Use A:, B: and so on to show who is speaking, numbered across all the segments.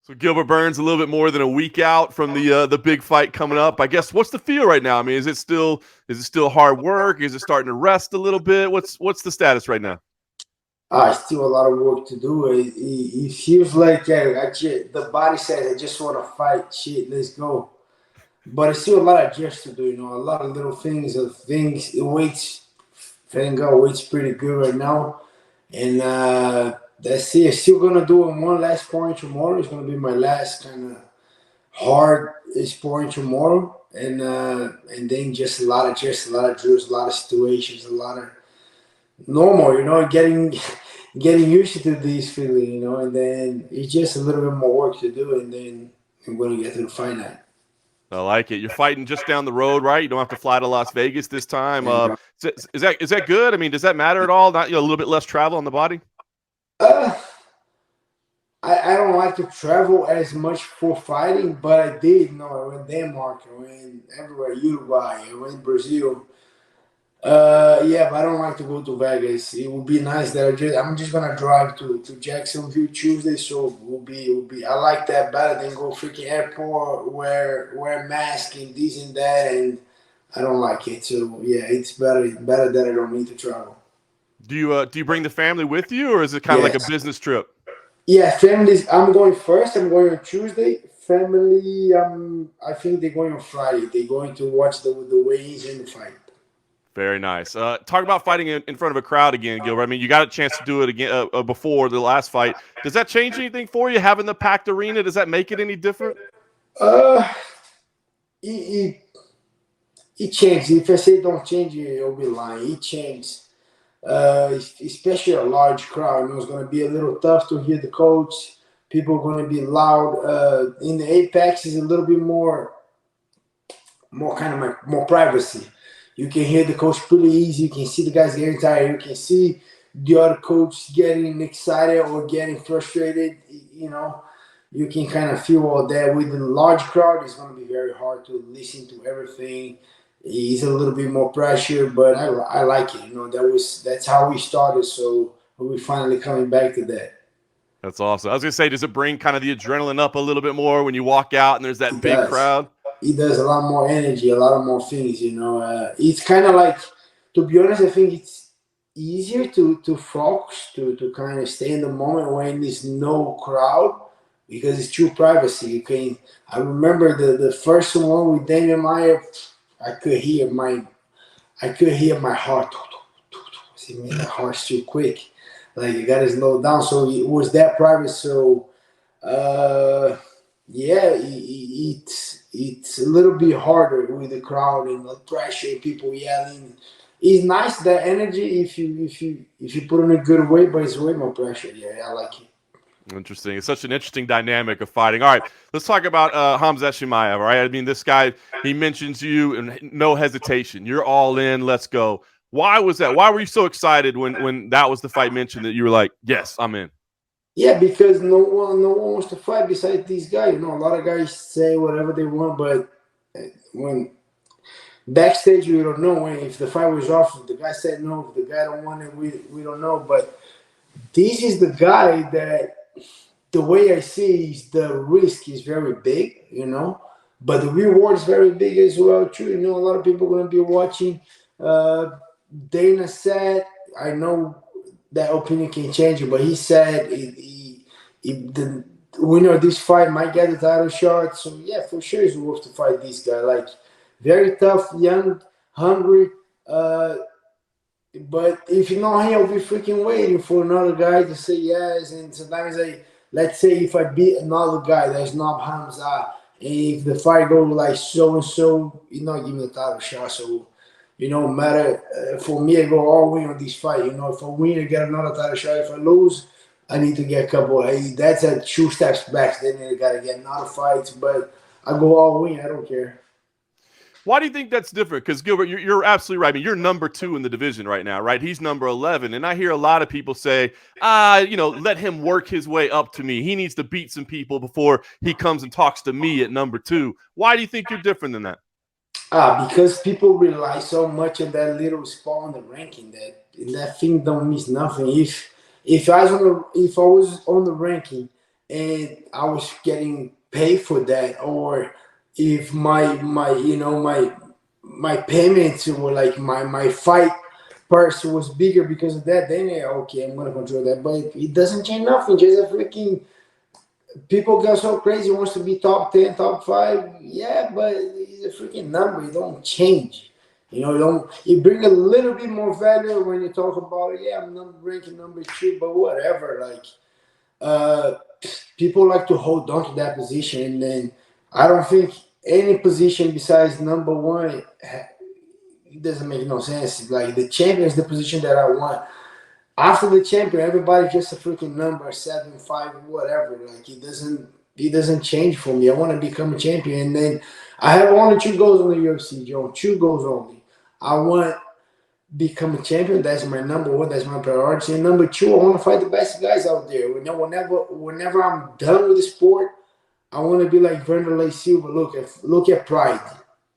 A: So Gilbert Burns a little bit more than a week out from the big fight coming up. I guess what's the feel right now? I mean, is it still hard work? Is it starting to rest a little bit? What's the status right now?
B: Still a lot of work to do. It feels like the body says, I just want to fight. Shit, let's go. But it's still a lot of just to do. A lot of little things. The weights, thank God, weights pretty good right now. And that's it. Still gonna do one last sparring tomorrow. It's gonna be my last kind of hard sparring tomorrow, and then just a lot of drills, a lot of situations, a lot of normal. Getting used to this feeling. And then it's just a little bit more work to do, and then I'm gonna get to the fight night.
A: I like it. You're fighting just down the road, right? You don't have to fly to Las Vegas this time.
B: And
A: Is that good? I mean, does that matter at all? Not a little bit less travel on the body?
B: uh, I don't like to travel as much for fighting, but I did. I went Denmark, I went everywhere, Uruguay, I went Brazil. Yeah, but I don't like to go to Vegas. It would be nice that I'm just gonna drive to Jacksonville Tuesday, so it will be. I like that better than go freaking airport, wear mask and this and that, and I don't like it. So yeah, it's better that I don't need to travel.
A: Do you bring the family with you, or is it kind of like a
B: Yes.
A: business trip?
B: Yeah, families. I'm going first. I'm going on Tuesday. Family. I think they're going on Friday. They're going to watch the weigh-ins and the fight.
A: Very nice. Talk about fighting in front of a crowd again, Gilbert. I mean, you got a chance to do it again before the last fight. Does that change anything for you, having the packed arena? Does that make it any different?
B: Uh, it, it, it changed. If I say don't change it, I'll be lying. It changed. Especially a large crowd. It's going to be a little tough to hear the coach. People are going to be loud. In the Apex is a little bit more kind of more privacy. You can hear the coach pretty easy. You can see the guys getting tired. You can see the other coach getting excited or getting frustrated. You can kind of feel all that. With the large crowd, it's going to be very hard to listen to everything. It's a little bit more pressure, but I like it. That's how we started. So we're finally coming back to that.
A: That's awesome. I was gonna say, does it bring kind of the adrenaline up a little bit more when you walk out and there's that
B: It
A: big
B: does.
A: crowd?
B: It does a lot more energy, a lot of more things. It's kind of like, to be honest, I think it's easier to focus, to kind of stay in the moment when there's no crowd, because it's true privacy. I remember the first one with Damian Maya. I could hear my I could hear my heart. See, man, the heart's too quick. Like, you got to slow down. So it was that private. So uh, yeah, it's a little bit harder with the crowd and the pressure, people yelling. It's nice, that energy, if you put in a good way, but it's way more pressure. Yeah, I like it.
A: Interesting. It's such an interesting dynamic of fighting. All right, let's talk about Khamzat Chimaev. All right, I mean, this guy, he mentions you and no hesitation. You're all in. Let's go. Why was that? Why were you so excited when that was the fight mentioned that you were like, yes, I'm in?
B: Yeah, because no one wants to fight besides this guy. A lot of guys say whatever they want, but when backstage, we don't know when, if the fight was off. If the guy said no, if the guy don't want it, we don't know. But this is the guy that, the way I see is, the risk is very big, but the reward is very big as well too. A lot of people are going to be watching. Uh, Dana said, I know that opinion can change, but he said the winner of this fight might get the title shot. So yeah, for sure it's worth to fight this guy. Like, very tough, young, hungry. Uh, but if you know him, I'll be freaking waiting for another guy to say yes. And sometimes let's say if I beat another guy that's not Hamza, and if the fight goes like so and so, you're not giving the title shot. So, matter for me, I go all in on this fight. If I win, I get another title shot. If I lose, I need to get a couple. That's a two steps back. Then I gotta get another fight. But I go all in. I don't care.
A: Why do you think that's different? Because Gilbert, you're absolutely right. I mean, you're number 2 in the division right now, right? He's number 11, and I hear a lot of people say, let him work his way up to me. He needs to beat some people before he comes and talks to me at number 2. Why do you think you're different than that?
B: Because people rely so much on that little spot on the ranking, that thing don't mean nothing. If I was on the ranking and I was getting paid for that, or if my payments were like my fight purse was bigger because of that, then yeah, okay, I'm gonna control that. But it doesn't change nothing. Just a freaking people get so crazy wants to be top 10, top 5. Yeah, but it's a freaking number. It don't change. You don't. It bring a little bit more value when you talk about, yeah, I'm ranking number 2, but whatever. Like, uh, people like to hold on to that position, and then I don't think any position besides number 1, it doesn't make no sense. Like, the champion is the position that I want. After the champion, everybody just a freaking number 7, 5, whatever. Like, it doesn't change for me. I want to become a champion, and then I have only 2 goals on the UFC, Joe. 2 goals only. I want become a champion. That's my number 1. That's my priority. And number 2, I want to fight the best guys out there. Whenever I'm done with the sport, I want to be like Vanderlei Silva. Look at Pride.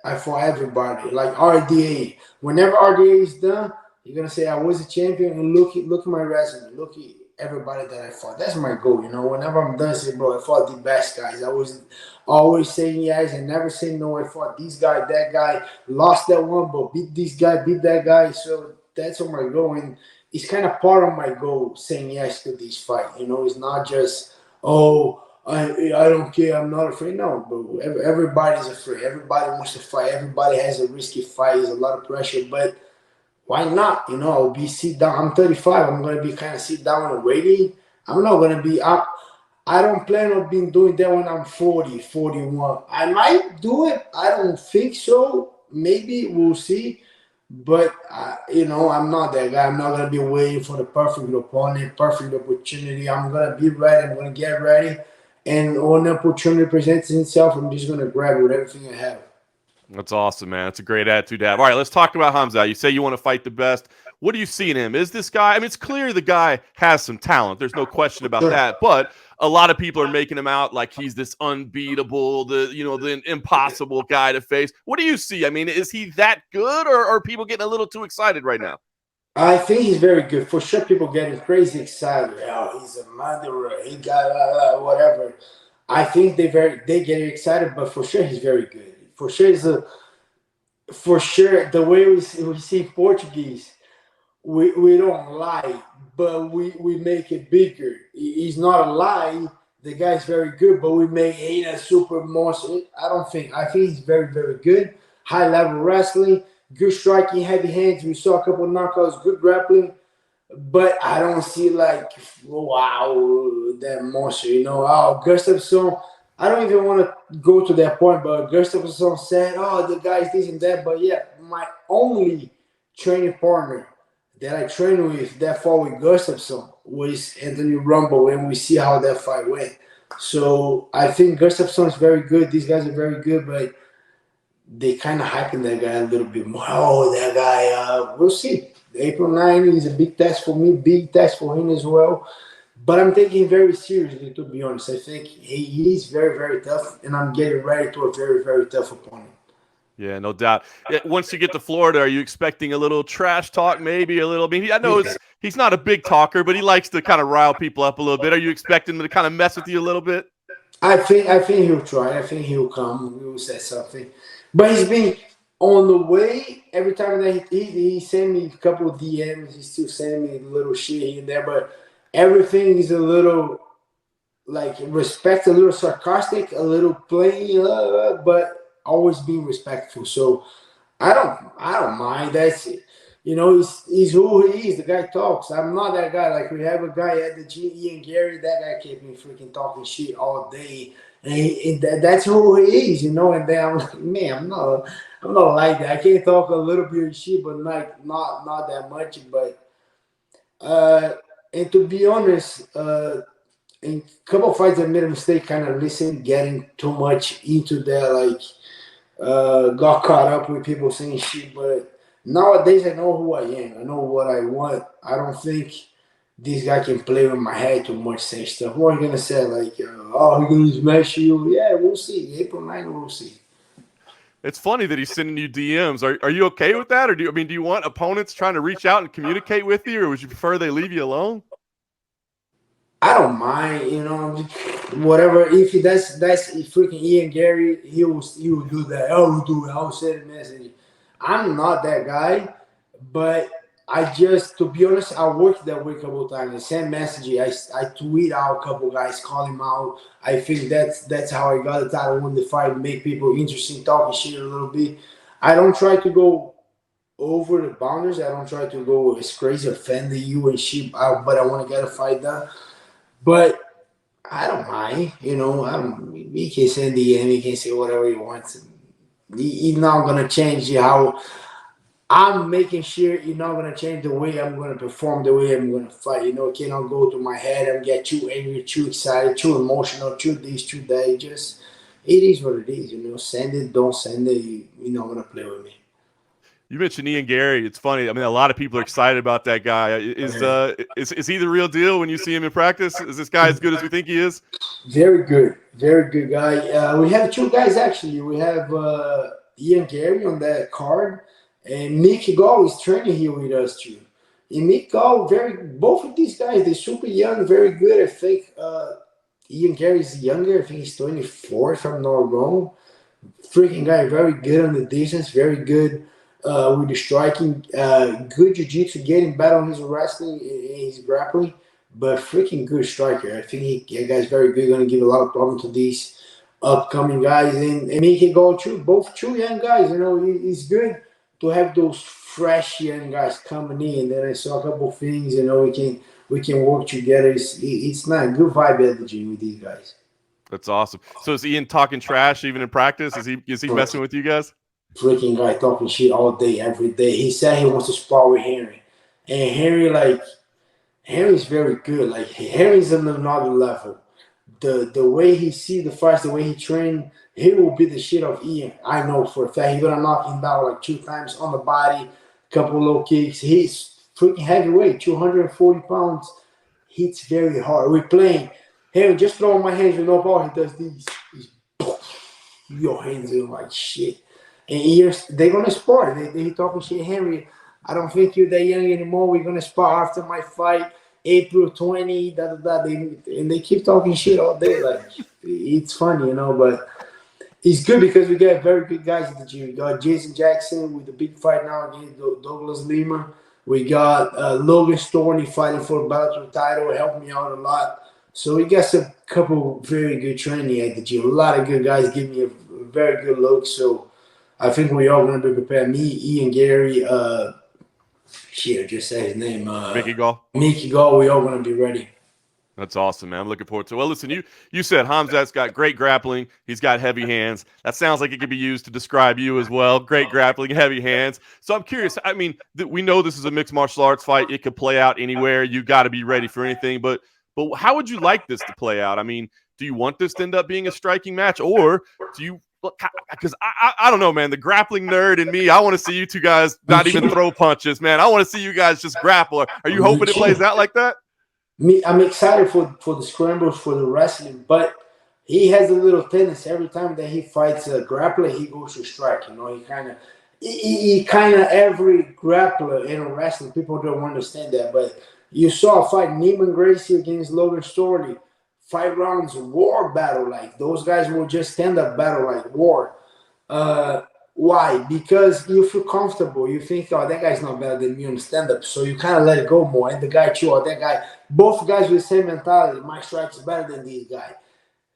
B: I fought everybody. Like RDA. Whenever RDA is done, you're gonna say I was a champion, and look at my resume. Look at everybody that I fought. That's my goal. Whenever I'm done, say, bro, I fought the best guys. I was always saying yes and never saying no. I fought this guy, that guy, lost that one, but beat this guy, beat that guy. So that's on my goal, and it's kind of part of my goal saying yes to this fight. It's not just, oh, I don't care. I'm not afraid. No, but everybody's afraid. Everybody wants to fight. Everybody has a risky fight. There's a lot of pressure, but why not? I'll be sit down. I'm 35. I'm gonna be kind of sit down and waiting. I'm not gonna be up. I don't plan on being doing that when I'm 40, 41. I might do it. I don't think so. Maybe we'll see. But I'm not that guy. I'm not gonna be waiting for the perfect opponent, perfect opportunity. I'm gonna be ready. I'm gonna get ready, and when the opportunity presents itself, I'm just gonna grab it with everything I have.
A: That's awesome, man. That's a great attitude to have. All right, let's talk about Khamzat. You say you want to fight the best. What do you see in him? Is this guy? I mean, it's clear the guy has some talent. There's no question about
B: Sure.
A: that. But a lot of people are making him out like he's this unbeatable, the impossible guy to face. What do you see? I mean, is he that good, or are people getting a little too excited right now?
B: I think he's very good. For sure, people getting crazy excited. Oh, he's a murderer. He got whatever. I think they get excited, but for sure he's very good. For sure the way we see Portuguese, we don't lie, but we make it bigger. He's not a lie. The guy's very good, but we make him a super monster. I think he's very, very good. High level wrestling, good striking, heavy hands. We saw a couple of knockouts, good grappling, but I don't see like, wow, that monster. Oh, Gustafsson. I don't even want to go to that point, but Gustafsson said, "Oh, the guy's this and that." But yeah, my only training partner that I trained with that fought with Gustafsson was Anthony Rumble, and we see how that fight went. So I think Gustafsson is very good. These guys are very good, but they kind of hyping that guy a little bit more. Oh, that guy. We'll see. April 9 is a big test for me, big test for him as well. But I'm taking it very seriously, to be honest. I think he is very, very tough, and I'm getting ready to a very, very tough opponent.
A: Yeah, no doubt. Once you get to Florida, are you expecting a little trash talk, maybe a little? I mean, I know he's not a big talker, but he likes to kind of rile people up a little bit. Are you expecting him to kind of mess with you a little bit?
B: I think he'll try. I think he'll come. He will say something. But he's been on the way. Every time that he sent me a couple of DMs, he's still sending me a little shit here and there. But everything is a little like respect, a little sarcastic, a little playing, but always being respectful. So I don't mind. That's it. He's who he is. The guy talks. I'm not that guy. Like, we have a guy at the gym, Ian Gary. That guy kept me freaking talking shit all day, and that's who he is. And then I'm like, man, I'm not like that. I can talk a little bit of shit, but not that much. But and to be honest, in a couple of fights I made a mistake, kind of listen, getting too much into that, like, got caught up with people saying shit. But nowadays I know who I am. I know what I want. I don't think this guy can play with my head too much, say stuff. What are you gonna say? Like, oh, he's gonna smash you? Yeah, we'll see. April 9th, we'll see.
A: It's funny that he's sending you DMs. Are you okay with that, or do you want opponents trying to reach out and communicate with you, or would you prefer they leave you alone?
B: I don't mind, whatever. If that's if freaking Ian Gary, he will do that. I will do it. I will send a message. I'm not that guy, but I just, to be honest, I worked that way a couple of times. I send messages. I tweet out a couple guys, call him out. I think that's how I got the title, won the fight, make people interesting, talking shit a little bit. I don't try to go over the boundaries. I don't try to go as crazy, offending you and shit. But I want to get a fight done. But I don't mind, I don't. He can send DM, he can say whatever he wants. He's not gonna change how I'm making sure. You're not gonna change the way I'm gonna perform, the way I'm gonna fight. It cannot go to my head and get too angry, too excited, too emotional, too this, too that. It is what it is. Send it, don't send it. You're not gonna play with me.
A: You mentioned Ian Gary. It's funny. I mean, a lot of people are excited about that guy. Is he the real deal when you see him in practice? Is this guy as good as we think he is?
B: Very good guy. We have two guys actually. We have Ian Gary on that card, and Mickey Gall is training here with us too. And Mickey Gall, both of these guys, they're super young, very good. I think Ian Gary is younger. I think he's 24, if I'm not wrong. Freaking guy, very good on the distance, very good with the striking, good jiu-jitsu, getting better on his wrestling and his grappling, but freaking good striker. I think that guy's very good, going to give a lot of problem to these upcoming guys. And he can go through both two young guys. It's good to have those fresh young guys coming in. And then I saw a couple of things, we can work together. It's not a good vibe at the gym with these guys.
A: That's awesome. So is Ian talking trash even in practice? Is he messing with you guys?
B: Freaking guy talking shit all day, every day. He said he wants to spar with Henry. And Henry's very good. Like, Henry's on another level. The way he see the fights, the way he train, he will be the shit of Ian. I know for a fact. He's gonna knock him down like 2 times on the body, couple low kicks. He's freaking heavyweight, 240 pounds. Hits very hard. We're playing. Henry, just throw my hands with no ball. He does these. Your hands in like shit. And they're gonna spar. They talking shit, Henry. I don't think you're that young anymore. We're gonna spar after my fight, April 20. And they keep talking shit all day. Like, it's funny, But it's good because we got very good guys at the gym. We got Jason Jackson with the big fight now against Douglas Lima. We got Logan Storney fighting for the Bellator title. It helped me out a lot. So we got a couple very good training at the gym. A lot of good guys give me a very good look. So I think we all going to be prepared. Me, Ian Gary, just say his name.
A: Mickey Gall.
B: Mickey Gall, we all going to be ready.
A: That's awesome, man. I'm looking forward to it. Well, listen, you said Khamzat's got great grappling. He's got heavy hands. That sounds like it could be used to describe you as well. Great grappling, heavy hands. So I'm curious. I mean, we know this is a mixed martial arts fight. It could play out anywhere. You got to be ready for anything. But how would you like this to play out? I mean, do you want this to end up being a striking match, or do you? Because I don't know, man. The grappling nerd in me, I want to see you two guys not even throw punches, man. I want to see you guys just grapple. Are you hoping it plays out like that?
B: I'm excited for the scrambles, for the wrestling, but he has a little tendency every time that he fights a grappler, he goes to strike. He kind of every grappler in a wrestling, people don't understand that, but you saw a fight Neiman Gracie against Logan Storney, 5 rounds war battle. Like, those guys will just stand up battle like war. Why? Because you feel comfortable. You think, oh, that guy's not better than me on stand-up. So you kind of let it go more. And the guy too, or that guy, both guys with the same mentality. My strike's better than this guy.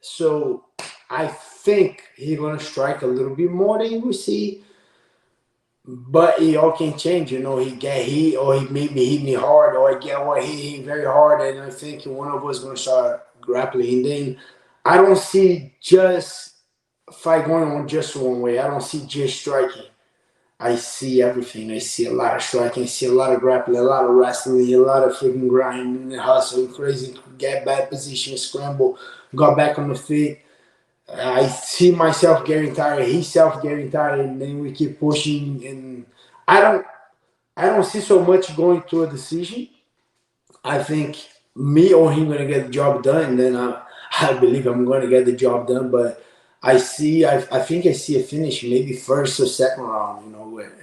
B: So I think he's going to strike a little bit more than you will see. But it all can change. He get hit, or he maybe hit me hard, or he hit very hard. And I think one of us is going to start grappling. And then I don't see just fight going on just one way. I don't see just striking. I see everything. I see a lot of striking. I see a lot of grappling, a lot of wrestling, a lot of freaking grinding, hustling, crazy, get bad position, scramble, got back on the feet. I see myself getting tired, himself getting tired, and then we keep pushing. And I don't see so much going to a decision. I think me or him gonna get the job done, and then I believe I'm gonna get the job done. But I think I see a finish, maybe first or second round,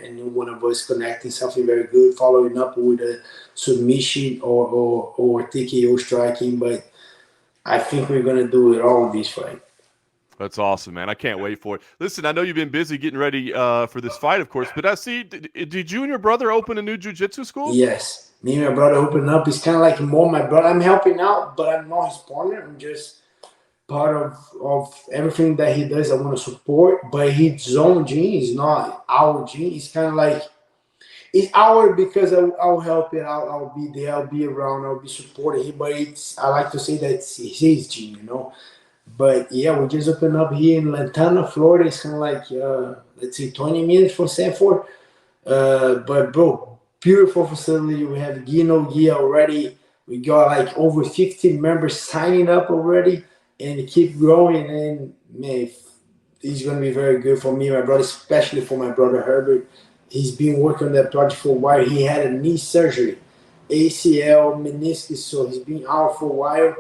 B: and one of us connecting something very good, following up with a submission or TKO striking. But I think we're gonna do it all in this fight.
A: That's awesome, man. I can't wait for it. Listen, I know you've been busy getting ready for this fight, of course, but I see, did you and your brother open a new jiu-jitsu school?
B: Yes, me and my brother open up. It's kind of like more my brother. I'm helping out, but I'm not his partner. I'm just part of everything that he does. I want to support, but his own gene is not our gene. It's kind of like it's our because I'll help it out. I'll be there. I'll be around. I'll be supporting him. But it's I like to say that it's his gene. But yeah, we just opened up here in Lantana, Florida. It's kind of like let's say 20 minutes from Sanford. But bro, beautiful facility. We have Gino Gia already. We got like over 15 members signing up already, and it keep growing. And man, it's gonna be very good for me, and my brother, especially for my brother Herbert. He's been working on that project for a while. He had a knee surgery, ACL, meniscus, so he's been out for a while.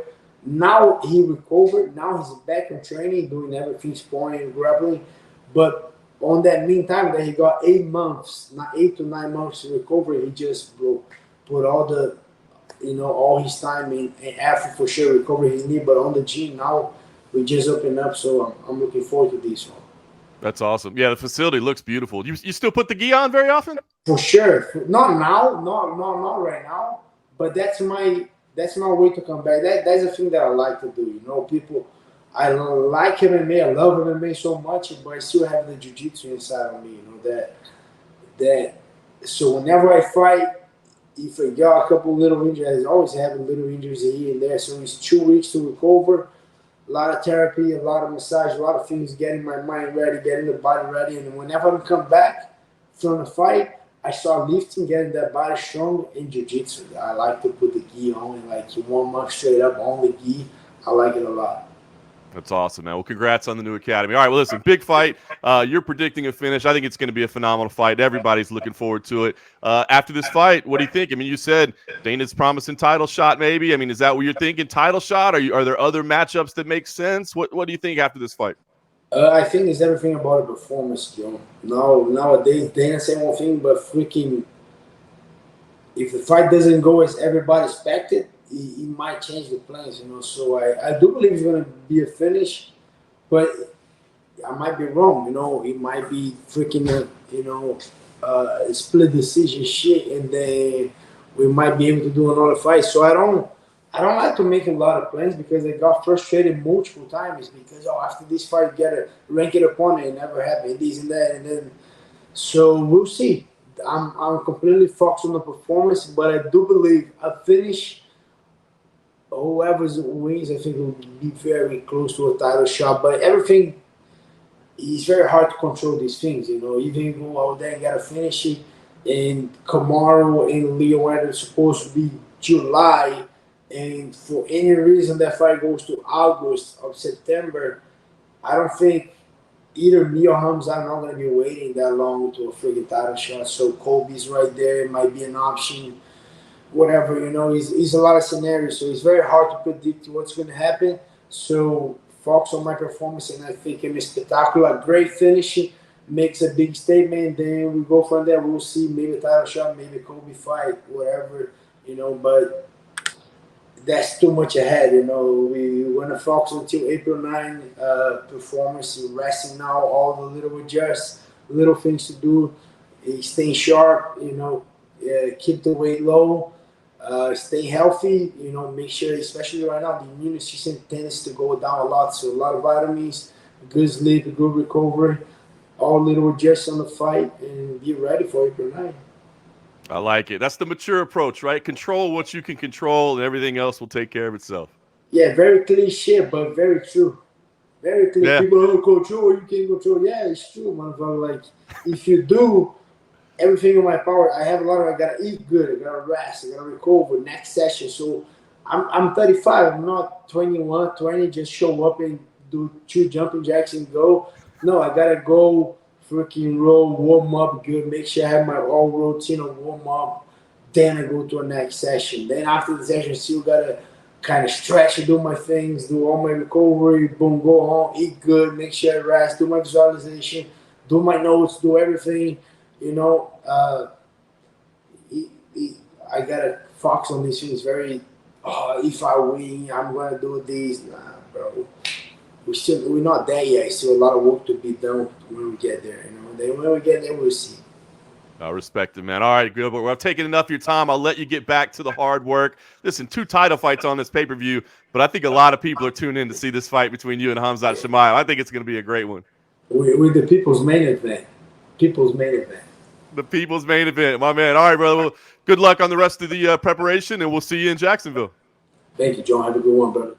B: Now he recovered. Now he's back in training, doing everything, sparring and grappling. But on that meantime, that he got 8 months, not 8 to 9 months to recover, he just put all the all his time in effort for sure recover his knee. But on the gym now, we just opened up, so I'm looking forward to this one.
A: That's awesome. Yeah, the facility looks beautiful. You still put the gi on very often?
B: For sure. Not now, not right now. But that's my way to come back. That's the thing that I like to do. People. I like MMA. I love MMA so much, but I still have the jiu-jitsu inside of me. That. So whenever I fight, if I got a couple little injuries, I always have little injuries here and there. So it's 2 weeks to recover. A lot of therapy, a lot of massage, a lot of things, getting my mind ready, getting the body ready. And whenever I come back from the fight, I start lifting, getting that body strong in jiu-jitsu. I like to put the gi on and like 1 month straight up on the gi. I like it a lot.
A: That's awesome, man. Well, congrats on the new academy. All right, well, listen, big fight. You're predicting a finish. I think it's going to be a phenomenal fight. Everybody's looking forward to it. After this fight, what do you think? I mean, you said Dana's promising title shot, maybe. I mean, is that what you're thinking? Title shot? Are there other matchups that make sense? What do you think after this fight?
B: I think it's everything about the performance, Joe. Nowadays, Dana saying one thing, but freaking, if the fight doesn't go as everybody expected, he might change the plans. So I do believe it's going to be a finish, but I might be wrong. It might be freaking, split decision shit, and then we might be able to do another fight. So I don't like to make a lot of plans because I got frustrated multiple times because after this fight get a ranked opponent, it never happened, this and that, and then so we'll see. I'm completely focused on the performance, but I do believe a finish. Whoever wins, I think will be very close to a title shot. But everything is very hard to control these things. Even you go out there and get a finish it, and Kamaru and Leo Wilder supposed to be July. And for any reason that fight goes to August or September, I don't think either me or Khamzat are not going to be waiting that long to a freaking title shot. So Kobe's right there. It might be an option. Whatever, it's a lot of scenarios. So it's very hard to predict what's going to happen. So focus on my performance, and I think I'm spectacular. Great finishing, makes a big statement. Then we go from there. We'll see maybe a title shot, maybe Kobe fight, whatever, But that's too much ahead. We want to focus until April 9 performance. Resting now, all the little adjusts, little things to do, staying sharp, keep the weight low, stay healthy, make sure, especially right now, the immune system tends to go down a lot. So a lot of vitamins, good sleep, good recovery, all little adjusts on the fight, and be ready for April 9.
A: I like it. That's the mature approach, right? Control what you can control, and everything else will take care of itself.
B: Yeah, very cliche, but very true. Very clear.
A: Yeah.
B: People don't control, you can't control. Yeah, it's true, motherfucker. Like, if you do everything in my power, I gotta eat good, I gotta rest, I gotta recover next session. So I'm 35, I'm not 21, 20, just show up and do 2 jumping jacks and go. No, I gotta go freaking roll, warm up good, make sure I have my all routine of warm up. Then I go to a next session. Then after the session, still gotta kind of stretch and do my things, do all my recovery, boom, go home, eat good, make sure I rest, do my visualization, do my notes, do everything. You know, I gotta focus on these things very. Oh, if I win, I'm gonna do this. Nah, bro. We're not there yet. Still a lot of work to be done when we get there. You know, then when we get there, we'll see.
A: I respect it, man. All right, Gilbert. Well, I've taken enough of your time. I'll let you get back to the hard work. Listen, 2 title fights on this pay-per-view, but I think a lot of people are tuned in to see this fight between you and Khamzat Chimaev. I think it's going to be a great one.
B: We're the people's main event. People's main event.
A: The people's main event, my man. All right, brother. Well, good luck on the rest of the preparation, and we'll see you in Jacksonville.
B: Thank you, John. Have a good one, brother.